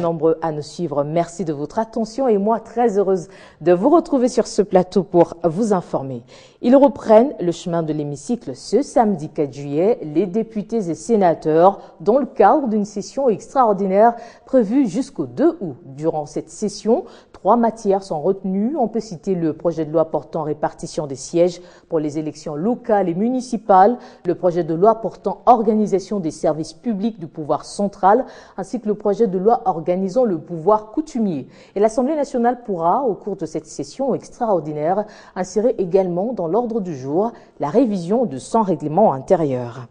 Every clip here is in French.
Nombreux à nous suivre, merci de votre attention et moi très heureuse de vous retrouver sur ce plateau pour vous informer. Ils reprennent le chemin de l'hémicycle ce samedi 4 juillet, les députés et sénateurs, dans le cadre d'une session extraordinaire prévue jusqu'au 2 août. Durant cette session, 3 matières sont retenues. On peut citer le projet de loi portant répartition des sièges pour les élections locales et municipales, le projet de loi portant organisation des services publics du pouvoir central, ainsi que le projet de loi organisant le pouvoir coutumier. Et l'Assemblée nationale pourra, au cours de cette session extraordinaire, insérer également dans l'ordre du jour la révision de son règlement intérieur.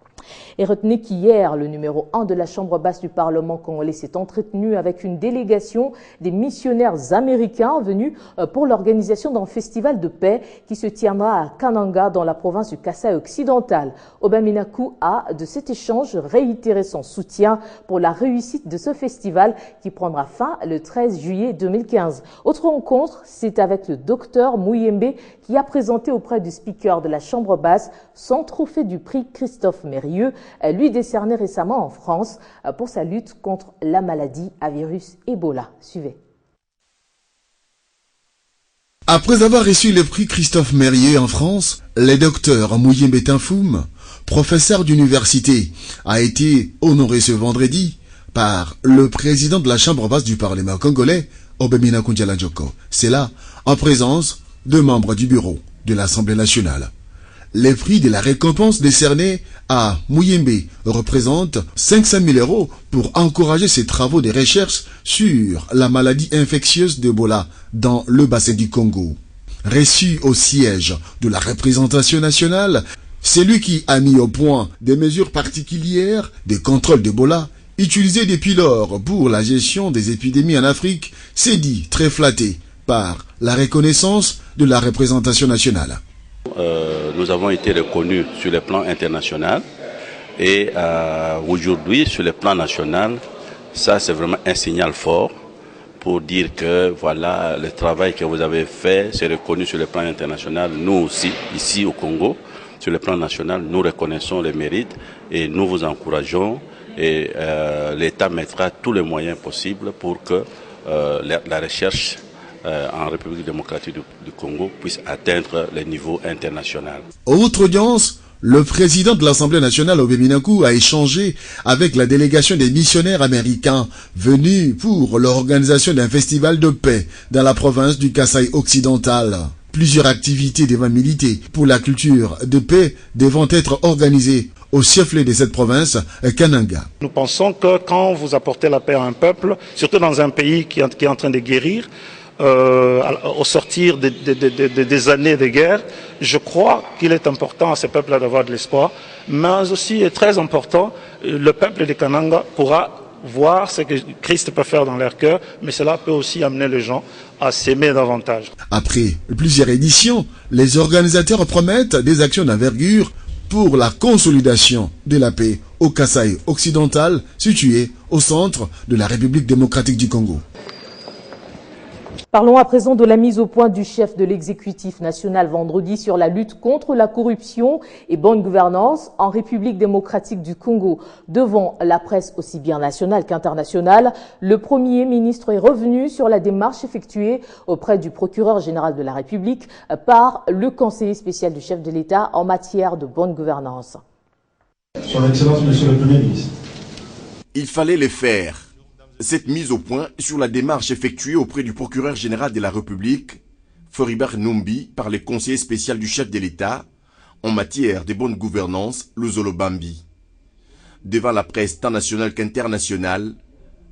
Et retenez qu'hier, le numéro 1 de la Chambre basse du Parlement congolais s'est entretenu avec une délégation des missionnaires américains venus pour l'organisation d'un festival de paix qui se tiendra à Kananga dans la province du Kasaï occidental. Aubin Minakou a, de cet échange, réitéré son soutien pour la réussite de ce festival qui prendra fin le 13 juillet 2015. Autre rencontre, c'est avec le docteur Mouyembe qui a présenté auprès du speaker de la Chambre basse son trophée du prix Christophe Mérieux, lui décerné récemment en France pour sa lutte contre la maladie à virus Ebola. Suivez. Après avoir reçu le prix Christophe Mérieux en France, le docteur Mouyembe Tinfoum, professeur d'université, a été honoré ce vendredi par le président de la Chambre basse du Parlement congolais, Aubin Minakou. C'est là, en présence de membres du bureau de l'Assemblée nationale. Les prix de la récompense décernés à Mouyembe représentent 500 000 € pour encourager ses travaux de recherche sur la maladie infectieuse d'Ebola dans le bassin du Congo. Reçu au siège de la représentation nationale, c'est lui qui a mis au point des mesures particulières de contrôle d'Ebola utilisées depuis lors pour la gestion des épidémies en Afrique, s'est dit très flatté par la reconnaissance de la représentation nationale. Nous avons été reconnus sur le plan international et aujourd'hui sur le plan national, ça c'est vraiment un signal fort pour dire que voilà, le travail que vous avez fait, c'est reconnu sur le plan international. Nous aussi, ici au Congo, sur le plan national, nous reconnaissons les mérites et nous vous encourageons et l'État mettra tous les moyens possibles pour que la recherche en République démocratique du Congo puisse atteindre les niveaux internationaux. Autre audience, le président de l'Assemblée nationale, Aubin Minakou, a échangé avec la délégation des missionnaires américains venus pour l'organisation d'un festival de paix dans la province du Kasaï occidental. Plusieurs activités devant militer pour la culture de paix devront être organisées au chef-lieu de cette province, Kananga. Nous pensons que quand vous apportez la paix à un peuple, surtout dans un pays qui est en train de guérir, au sortir des années de guerre, je crois qu'il est important à ce peuple d'avoir de l'espoir, mais aussi est très important, le peuple de Kananga pourra voir ce que Christ peut faire dans leur cœur, mais cela peut aussi amener les gens à s'aimer davantage. Après plusieurs éditions, les organisateurs promettent des actions d'envergure pour la consolidation de la paix au Kasaï occidental, situé au centre de la République démocratique du Congo. Parlons à présent de la mise au point du chef de l'exécutif national vendredi sur la lutte contre la corruption et bonne gouvernance en République démocratique du Congo. Devant la presse aussi bien nationale qu'internationale, le Premier ministre est revenu sur la démarche effectuée auprès du procureur général de la République par le conseiller spécial du chef de l'État en matière de bonne gouvernance. Son Excellence, Monsieur le Premier ministre. Il fallait le faire. Cette mise au point sur la démarche effectuée auprès du procureur général de la République, Floribert Numbi, par le conseiller spécial du chef de l'État, en matière de bonne gouvernance, Luzolo Bambi. Devant la presse tant nationale qu'internationale,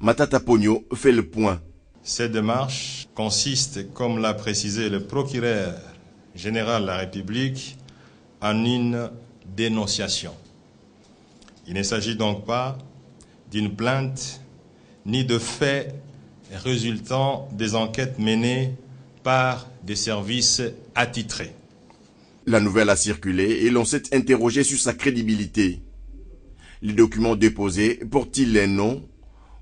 Matata Pogno fait le point. Cette démarche consiste, comme l'a précisé le procureur général de la République, en une dénonciation. Il ne s'agit donc pas d'une plainte ni de faits résultant des enquêtes menées par des services attitrés. La nouvelle a circulé et l'on s'est interrogé sur sa crédibilité. Les documents déposés portent-ils les noms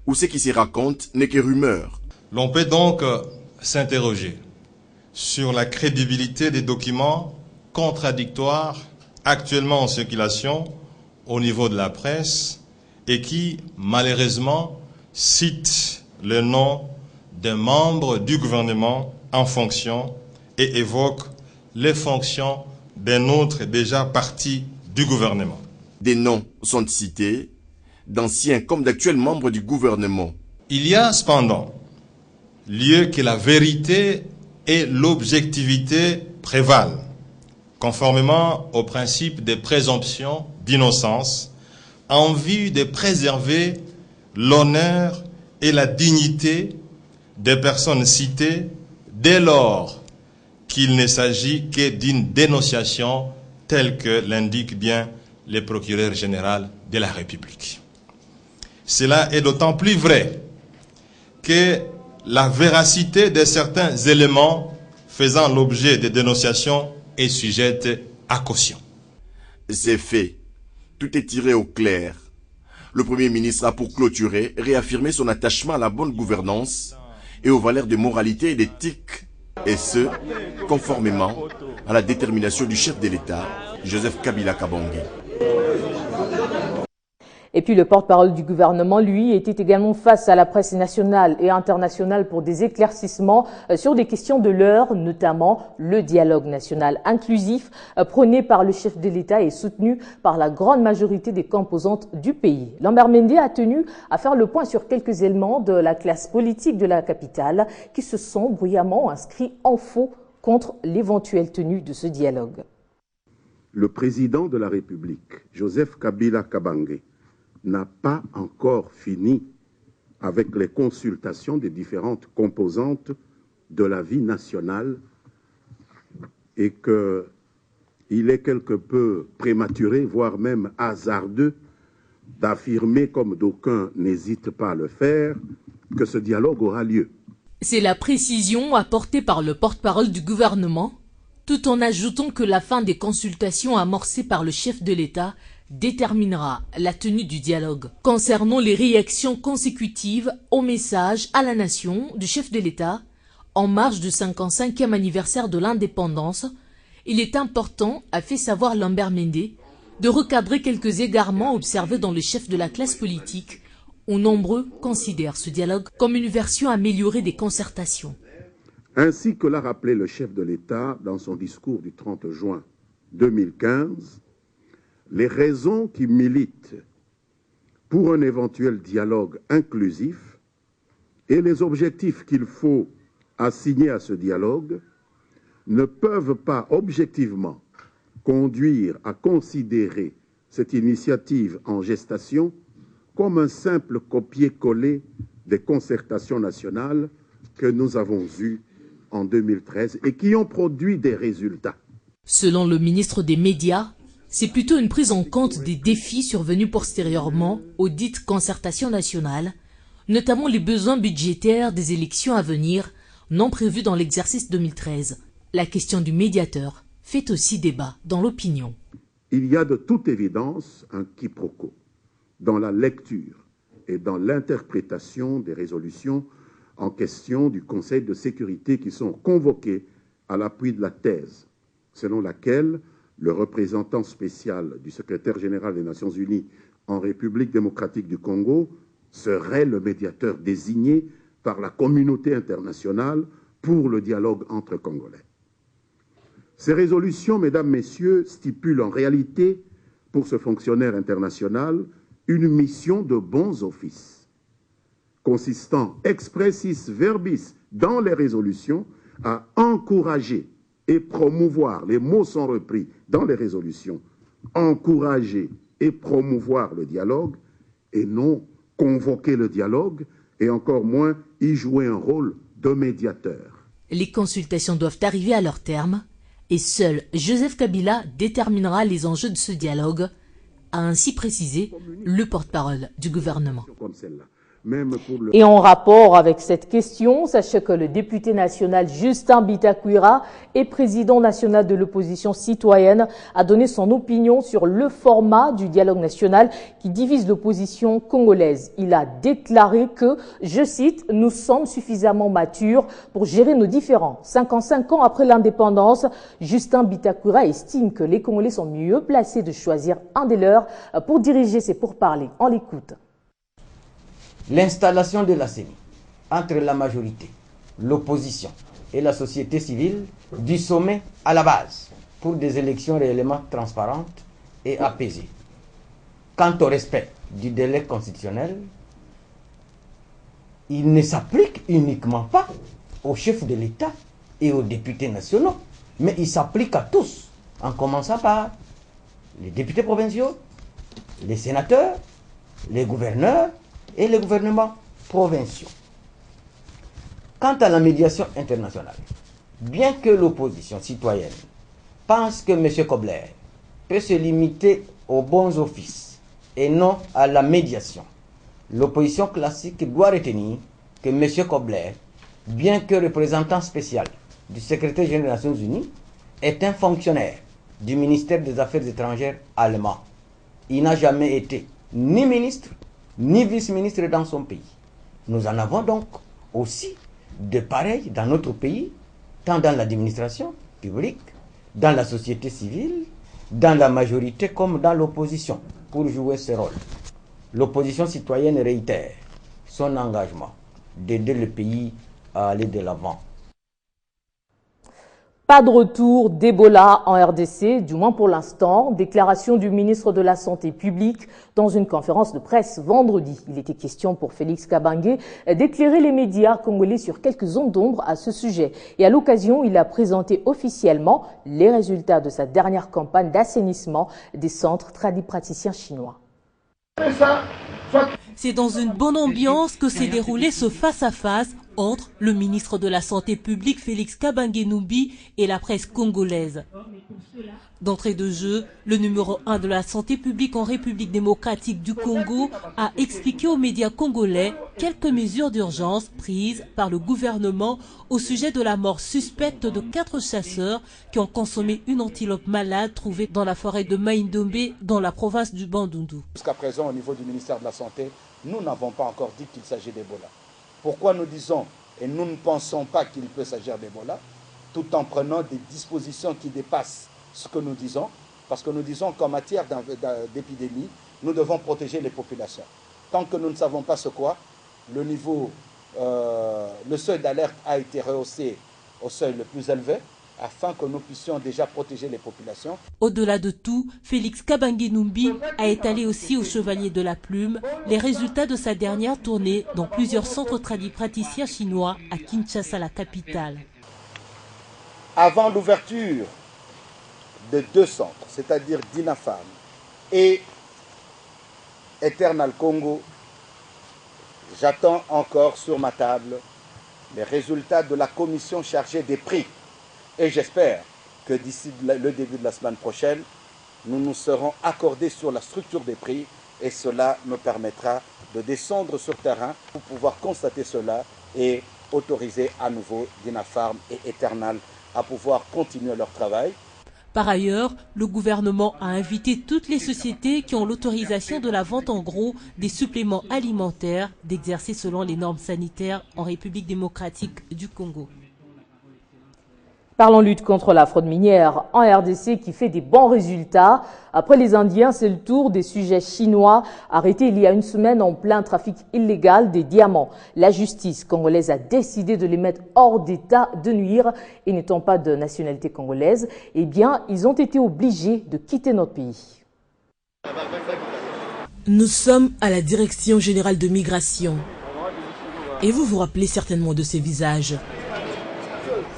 ou ce qui se raconte n'est que rumeur? L'on peut donc s'interroger sur la crédibilité des documents contradictoires actuellement en circulation au niveau de la presse et qui, malheureusement, cite le nom d'un membre du gouvernement en fonction et évoque les fonctions d'un autre déjà parti du gouvernement. Des noms sont cités, d'anciens comme d'actuels membres du gouvernement. Il y a cependant lieu que la vérité et l'objectivité prévalent, conformément au principe des présomptions d'innocence, en vue de préserver l'honneur et la dignité des personnes citées dès lors qu'il ne s'agit que d'une dénonciation telle que l'indique bien le procureur général de la République. Cela est d'autant plus vrai que la véracité de certains éléments faisant l'objet de dénonciations est sujette à caution. C'est fait. Tout est tiré au clair. Le Premier ministre a pour clôturer réaffirmé son attachement à la bonne gouvernance et aux valeurs de moralité et d'éthique, et ce, conformément à la détermination du chef de l'État, Joseph Kabila Kabange. Et puis le porte-parole du gouvernement, lui, était également face à la presse nationale et internationale pour des éclaircissements sur des questions de l'heure, notamment le dialogue national inclusif prôné par le chef de l'État et soutenu par la grande majorité des composantes du pays. Lambert Mende a tenu à faire le point sur quelques éléments de la classe politique de la capitale qui se sont bruyamment inscrits en faux contre l'éventuelle tenue de ce dialogue. Le président de la République, Joseph Kabila Kabange, n'a pas encore fini avec les consultations des différentes composantes de la vie nationale et qu'il est quelque peu prématuré, voire même hasardeux, d'affirmer, comme d'aucuns n'hésitent pas à le faire, que ce dialogue aura lieu. C'est la précision apportée par le porte-parole du gouvernement, tout en ajoutant que la fin des consultations amorcées par le chef de l'État déterminera la tenue du dialogue. Concernant les réactions consécutives au message à la nation du chef de l'État, en marge du 55e anniversaire de l'indépendance, il est important, a fait savoir Lambert Mende, de recadrer quelques égarements observés dans le chef de la classe politique, où nombreux considèrent ce dialogue comme une version améliorée des concertations. Ainsi que l'a rappelé le chef de l'État dans son discours du 30 juin 2015, les raisons qui militent pour un éventuel dialogue inclusif et les objectifs qu'il faut assigner à ce dialogue ne peuvent pas objectivement conduire à considérer cette initiative en gestation comme un simple copier-coller des concertations nationales que nous avons eues en 2013 et qui ont produit des résultats. Selon le ministre des Médias, c'est plutôt une prise en compte des défis survenus postérieurement aux dites concertations nationales, notamment les besoins budgétaires des élections à venir non prévues dans l'exercice 2013. La question du médiateur fait aussi débat dans l'opinion. Il y a de toute évidence un quiproquo dans la lecture et dans l'interprétation des résolutions en question du Conseil de sécurité qui sont convoquées à l'appui de la thèse selon laquelle le représentant spécial du secrétaire général des Nations Unies en République démocratique du Congo serait le médiateur désigné par la communauté internationale pour le dialogue entre Congolais. Ces résolutions, mesdames, messieurs, stipulent en réalité pour ce fonctionnaire international une mission de bons offices, consistant expressis verbis dans les résolutions à encourager et promouvoir, les mots sont repris dans les résolutions, encourager et promouvoir le dialogue et non convoquer le dialogue et encore moins y jouer un rôle de médiateur. Les consultations doivent arriver à leur terme et seul Joseph Kabila déterminera les enjeux de ce dialogue, a ainsi précisé le porte-parole du gouvernement. Et en rapport avec cette question, sachez que le député national Justin Bitakwira et président national de l'opposition citoyenne a donné son opinion sur le format du dialogue national qui divise l'opposition congolaise. Il a déclaré que, je cite, « Nous sommes suffisamment matures pour gérer nos différends ». 55 ans après l'indépendance, Justin Bitakwira estime que les Congolais sont mieux placés de choisir un des leurs pour diriger ces pourparlers. On l'écoute. L'installation de la CENI entre la majorité, l'opposition et la société civile du sommet à la base pour des élections réellement transparentes et apaisées. Quant au respect du délai constitutionnel, il ne s'applique uniquement pas aux chefs de l'État et aux députés nationaux, mais il s'applique à tous, en commençant par les députés provinciaux, les sénateurs, les gouverneurs et les gouvernements provinciaux. Quant à la médiation internationale, bien que l'opposition citoyenne pense que M. Kobler peut se limiter aux bons offices et non à la médiation, l'opposition classique doit retenir que M. Kobler, bien que représentant spécial du secrétaire général des Nations Unies, est un fonctionnaire du ministère des Affaires étrangères allemand. Il n'a jamais été ni ministre, ni vice-ministre dans son pays. Nous en avons donc aussi de pareils dans notre pays, tant dans l'administration publique, dans la société civile, dans la majorité comme dans l'opposition, pour jouer ce rôle. L'opposition citoyenne réitère son engagement d'aider le pays à aller de l'avant. Pas de retour d'Ebola en RDC, du moins pour l'instant. Déclaration du ministre de la Santé publique dans une conférence de presse vendredi. Il était question pour Félix Kabange d'éclairer les médias congolais sur quelques ondes d'ombre à ce sujet. Et à l'occasion, il a présenté officiellement les résultats de sa dernière campagne d'assainissement des centres tradipraticiens chinois. C'est dans une bonne ambiance que s'est déroulé ce face-à-face entre le ministre de la Santé publique Félix Kabange Numbi et la presse congolaise. D'entrée de jeu, le numéro 1 de la santé publique en République démocratique du Congo a expliqué aux médias congolais quelques mesures d'urgence prises par le gouvernement au sujet de la mort suspecte de 4 chasseurs qui ont consommé une antilope malade trouvée dans la forêt de Maïndombe dans la province du Bandundu. Jusqu'à présent, au niveau du ministère de la Santé, nous n'avons pas encore dit qu'il s'agit d'Ebola. Pourquoi nous disons et nous ne pensons pas qu'il peut s'agir d'Ebola, tout en prenant des dispositions qui dépassent ce que nous disons, parce que nous disons qu'en matière d'épidémie, nous devons protéger les populations. Tant que nous ne savons pas ce quoi, le seuil d'alerte a été rehaussé au seuil le plus élevé, afin que nous puissions déjà protéger les populations. Au-delà de tout, Félix Kabange Numbi a étalé aussi au Chevalier de la Plume les résultats de sa dernière tournée dans plusieurs centres tradipraticiens chinois à Kinshasa, la capitale. Avant l'ouverture de 2 centres, c'est-à-dire Dinafam et Eternal Congo, j'attends encore sur ma table les résultats de la commission chargée des prix. Et j'espère que d'ici le début de la semaine prochaine, nous nous serons accordés sur la structure des prix et cela nous permettra de descendre sur terrain pour pouvoir constater cela et autoriser à nouveau Dinapharm et Eternal à pouvoir continuer leur travail. Par ailleurs, le gouvernement a invité toutes les sociétés qui ont l'autorisation de la vente en gros des suppléments alimentaires d'exercer selon les normes sanitaires en République démocratique du Congo. Parlons lutte contre la fraude minière en RDC qui fait des bons résultats. Après les Indiens, c'est le tour des sujets chinois arrêtés il y a une semaine en plein trafic illégal des diamants. La justice congolaise a décidé de les mettre hors d'état de nuire et n'étant pas de nationalité congolaise, eh bien, ils ont été obligés de quitter notre pays. Nous sommes à la Direction générale de migration. Et vous vous rappelez certainement de ces visages.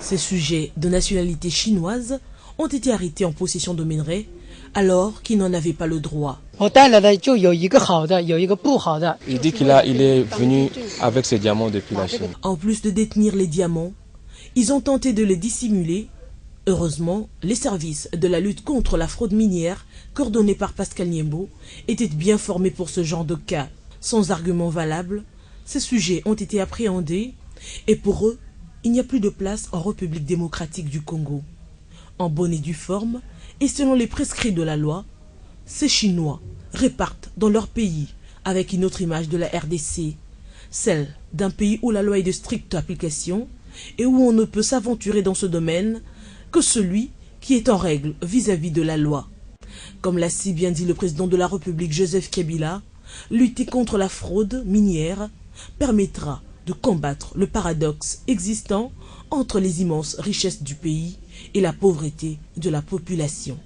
Ces sujets de nationalité chinoise ont été arrêtés en possession de minerais alors qu'ils n'en avaient pas le droit. Il dit qu'il est venu avec ses diamants depuis la Chine. En plus de détenir les diamants, ils ont tenté de les dissimuler. Heureusement, les services de la lutte contre la fraude minière, coordonnés par Pascal Niembo, étaient bien formés pour ce genre de cas. Sans argument valable, ces sujets ont été appréhendés et pour eux, il n'y a plus de place en République démocratique du Congo. En bonne et due forme, et selon les prescrits de la loi, ces Chinois repartent dans leur pays avec une autre image de la RDC, celle d'un pays où la loi est de stricte application et où on ne peut s'aventurer dans ce domaine que celui qui est en règle vis-à-vis de la loi. Comme l'a si bien dit le président de la République Joseph Kabila, lutter contre la fraude minière permettra de combattre le paradoxe existant entre les immenses richesses du pays et la pauvreté de la population.